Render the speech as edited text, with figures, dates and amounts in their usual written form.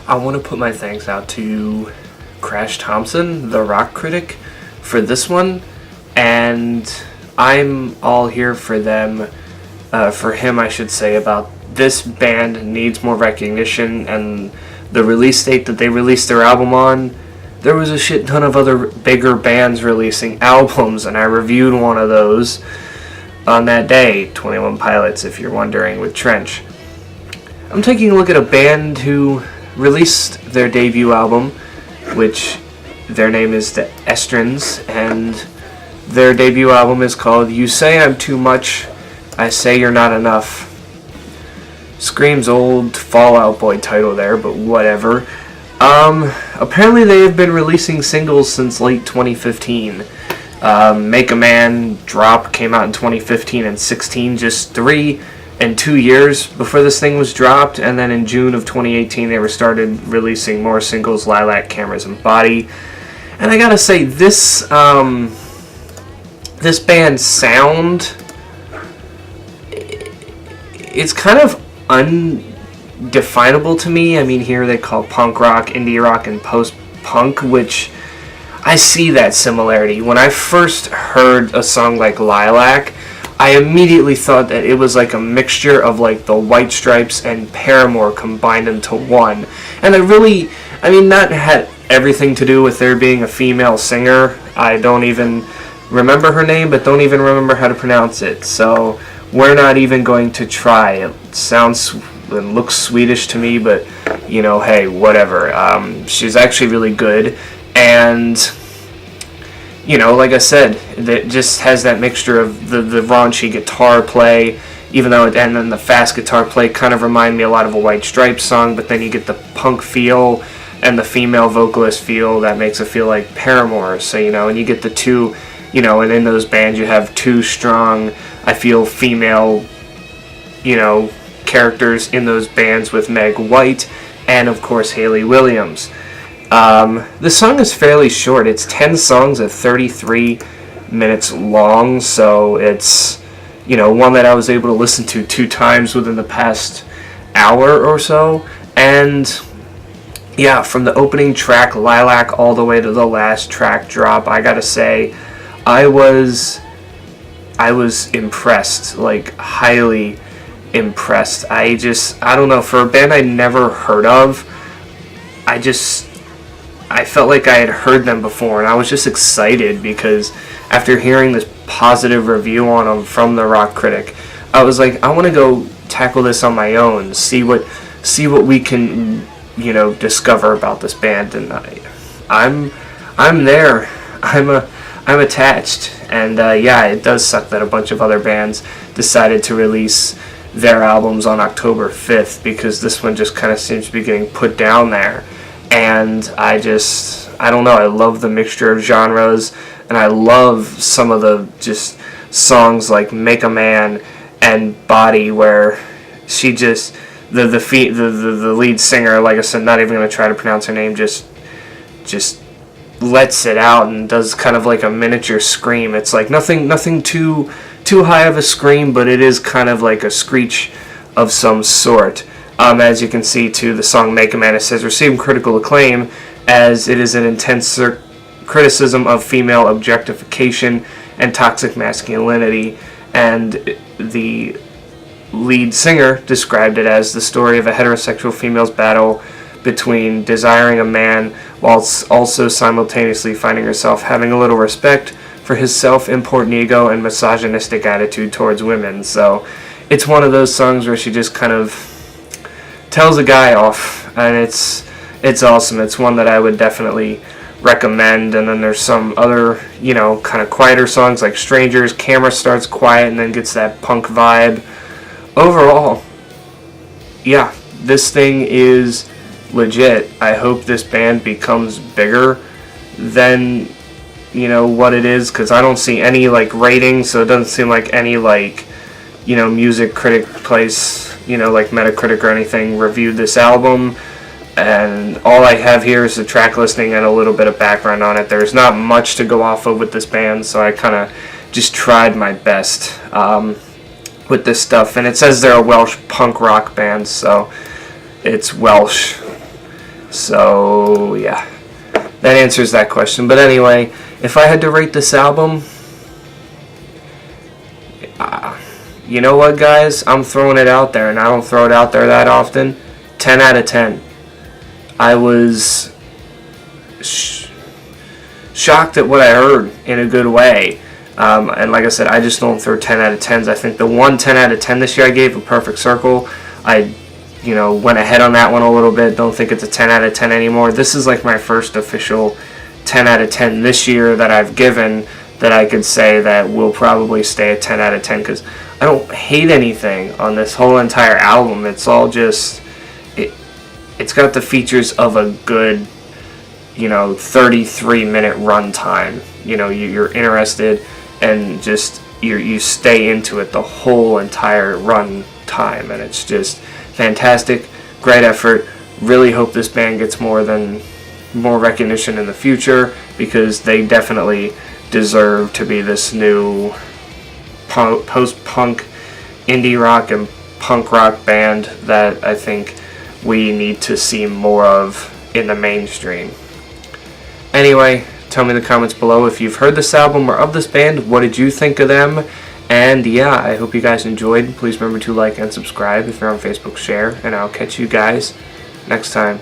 I want to put my thanks out to Crash Thompson, the rock critic, for this one, and I'm all here for them, for him I should say, about this band needs more recognition, and the release date that they released their album on, there was a shit ton of other bigger bands releasing albums, and I reviewed one of those on that day, 21 Pilots, if you're wondering, with Trench. I'm taking a look at a band who released their debut album, which their name is the Estrons, and their debut album is called You Say I'm Too Much, I Say You're Not Enough. Screams old Fall Out Boy title there, but whatever. Apparently they have been releasing singles since late 2015. Make a Man, Drop came out in 2015 and 16, just 3 and 2 years before this thing was dropped, and then in June of 2018 they were started releasing more singles, Lilac, Cameras, and Body. And I gotta say, this band's sound, it's kind of undefinable to me. I mean, here they call punk rock, indie rock, and post-punk, which I see that similarity. When I first heard a song like Lilac, I immediately thought that it was like a mixture of like the White Stripes and Paramore combined into one. And that had everything to do with there being a female singer. I don't even remember her name, but don't even remember how to pronounce it. So we're not even going to try. It sounds and looks Swedish to me, but hey, whatever. She's actually really good. And like I said, that just has that mixture of the raunchy guitar play, and then the fast guitar play kind of remind me a lot of a White Stripes song, but then you get the punk feel and the female vocalist feel that makes it feel like Paramore. So, and you get the two, and in those bands you have two strong, I feel, female, characters in those bands with Meg White and, of course, Hayley Williams. The song is fairly short. It's 10 songs at 33 minutes long, so it's, one that I was able to listen to 2 times within the past hour or so. And yeah, from the opening track, Lilac, all the way to the last track, Drop, I gotta say, I was impressed, like, highly impressed. I don't know, for a band I never heard of, I felt like I had heard them before, and I was just excited because after hearing this positive review on them from the rock critic, I was like, I want to go tackle this on my own, see what we can, discover about this band, and I'm there. I'm attached, and yeah, it does suck that a bunch of other bands decided to release their albums on October 5th, because this one just kind of seems to be getting put down there. And I don't know, I love the mixture of genres, and I love some of the just songs like Make a Man and Body, where she just, the lead singer, like I said, not even going to try to pronounce her name, just lets it out and does kind of like a miniature scream. It's like nothing too high of a scream, but it is kind of like a screech of some sort. As you can see, too, the song Make a Man, it says, received critical acclaim as it is an intense criticism of female objectification and toxic masculinity. And the lead singer described it as the story of a heterosexual female's battle between desiring a man whilst also simultaneously finding herself having a little respect for his self-important ego and misogynistic attitude towards women. So it's one of those songs where she just kind of tells a guy off, and it's awesome. It's one that I would definitely recommend. And then there's some other, kind of quieter songs like Strangers. Camera starts quiet and then gets that punk vibe. Overall, yeah, this thing is legit. I hope this band becomes bigger than, what it is, because I don't see any, ratings, so it doesn't seem like any, music critic place, like Metacritic or anything, reviewed this album. And all I have here is the track listing and a little bit of background on it. There's not much to go off of with this band, so I kind of just tried my best with this stuff. And it says they're a Welsh punk rock band, so it's Welsh. So yeah, that answers that question. But anyway, if I had to rate this album, you know what, guys? I'm throwing it out there, and I don't throw it out there that often. 10 out of 10. I was shocked at what I heard in a good way. And like I said, I just don't throw 10 out of 10s. I think the one 10 out of 10 this year I gave, A Perfect Circle, I went ahead on that one a little bit. Don't think it's a 10 out of 10 anymore. This is like my first official 10 out of 10 this year that I've given, that I could say that will probably stay at 10 out of 10, because I don't hate anything on this whole entire album. It's all just, it's got the features of a good 33-minute runtime. You're interested, and just you stay into it the whole entire run time, and it's just fantastic. Great effort. Really hope this band gets more recognition in the future, because they definitely deserve to be this new post-punk, indie rock, and punk rock band that I think we need to see more of in the mainstream. Anyway, tell me in the comments below if you've heard this album or of this band. What did you think of them? And yeah, I hope you guys enjoyed. Please remember to like and subscribe. If you're on Facebook, share. And I'll catch you guys next time.